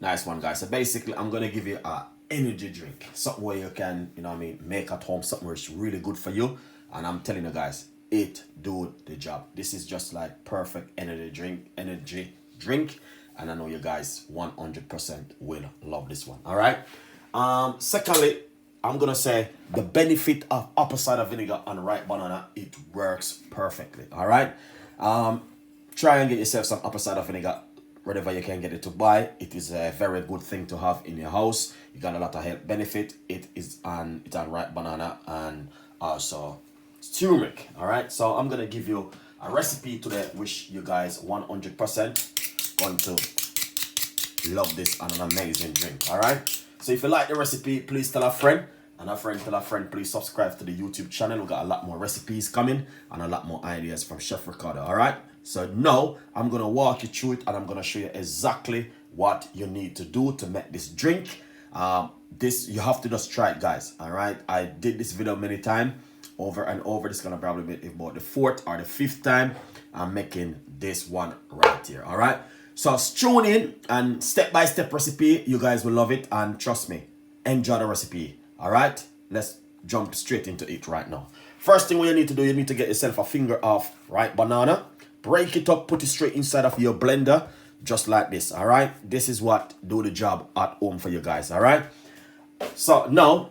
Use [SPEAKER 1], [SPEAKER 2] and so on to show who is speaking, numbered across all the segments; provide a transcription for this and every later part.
[SPEAKER 1] Nice one, guys. So basically, I'm gonna give you a energy drink, something where you can, you know what I mean, make at home, something where it's really good for you. And I'm telling you guys, it do the job. This is just like perfect energy drink, and I know you guys 100% will love this one. All right. Secondly, I'm gonna say the benefit of apple cider vinegar on ripe banana. It works perfectly. All right. Try and get yourself some apple cider vinegar wherever you can get it to buy. It is a very good thing to have in your house. You got a lot of health benefit. It's on ripe banana and also turmeric. All right. So I'm gonna give you a recipe today, which you guys 100% going to love this and an amazing drink. All right. So if you like the recipe, please tell a friend. And a friend tell a friend, please subscribe to the YouTube channel. We got a lot more recipes coming and a lot more ideas from Chef Ricardo. All right. So now I'm going to walk you through it and I'm going to show you exactly what you need to do to make this drink. This, you have to just try it, guys. All right. I did this video many times over and over. This is going to probably be about the 4th or the 5th time I'm making this one right here. All right. So tune in and step-by-step recipe. You guys will love it. And trust me, enjoy the recipe. All right. Let's jump straight into it right now. First thing what you need to do, you need to get yourself a finger of ripe banana. Break it up, put it straight inside of your blender, just like this. All right. This is what do the job at home for you guys. All right. So now,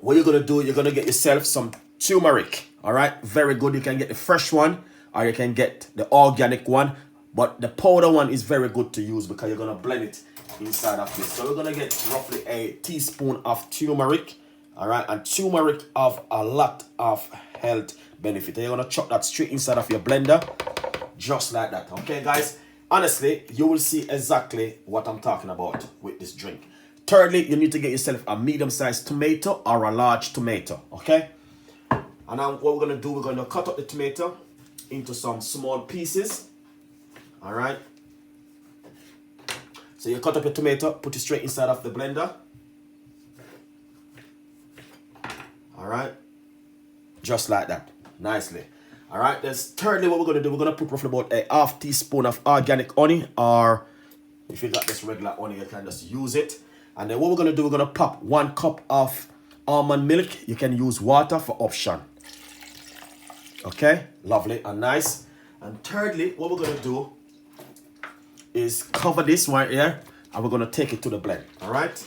[SPEAKER 1] what you're gonna do, you're gonna get yourself some turmeric. All right. Very good. You can get the fresh one, or you can get the organic one. But the powder one is very good to use because you're gonna blend it inside of this. So we're gonna get roughly a teaspoon of turmeric. All right. And turmeric have a lot of health benefit. And you're gonna chop that straight inside of your blender. Just like that. Okay, guys. Honestly, you will see exactly what I'm talking about with this drink. Thirdly, you need to get yourself a medium-sized tomato or a large tomato. Okay. And now what we're going to do, we're going to cut up the tomato into some small pieces. All right. So you cut up your tomato, put it straight inside of the blender. All right. Just like that. Nicely. All right, then thirdly, what we're going to do, we're going to put roughly about a half teaspoon of organic honey, or if you got this regular honey, you can just use it. And then what we're going to do, we're going to pop 1 cup of almond milk. You can use water for option. Okay, lovely and nice. And thirdly, what we're going to do is cover this right here, and we're going to take it to the blend. All right.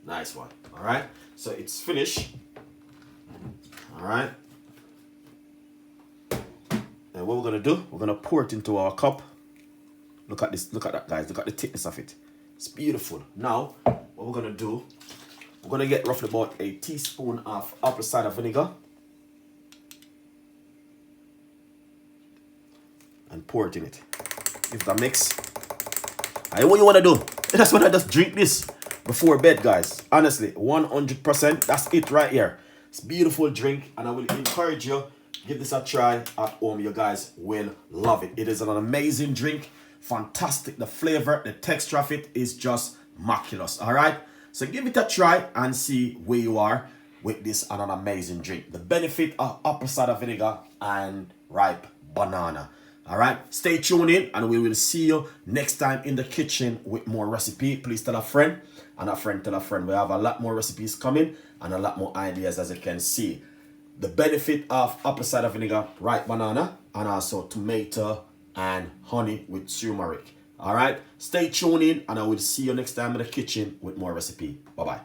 [SPEAKER 1] Nice one. All right. So it's finished. All right. And what we're going to do, we're going to pour it into our cup. Look at this. Look at that, guys. Look at the thickness of it. It's beautiful. Now, what we're going to do, we're going to get roughly about a teaspoon of apple cider vinegar. And pour it in it. Give it a mix. And what you want to do, that's when I just drink this before bed, guys. Honestly, 100%. That's it right here. It's a beautiful drink, and I will encourage you, give this a try at home. You guys will love it. It is an amazing drink. Fantastic. The flavor, the texture of it is just miraculous. All right. So give it a try and see where you are with this and an amazing drink. The benefit of apple cider vinegar and ripe banana. All right, stay tuned in and we will see you next time in the kitchen with more recipe. Please tell a friend and a friend tell a friend. We have a lot more recipes coming and a lot more ideas, as you can see. The benefit of apple cider vinegar, ripe banana, and also tomato and honey with turmeric. All right, stay tuned in and I will see you next time in the kitchen with more recipe. Bye-bye.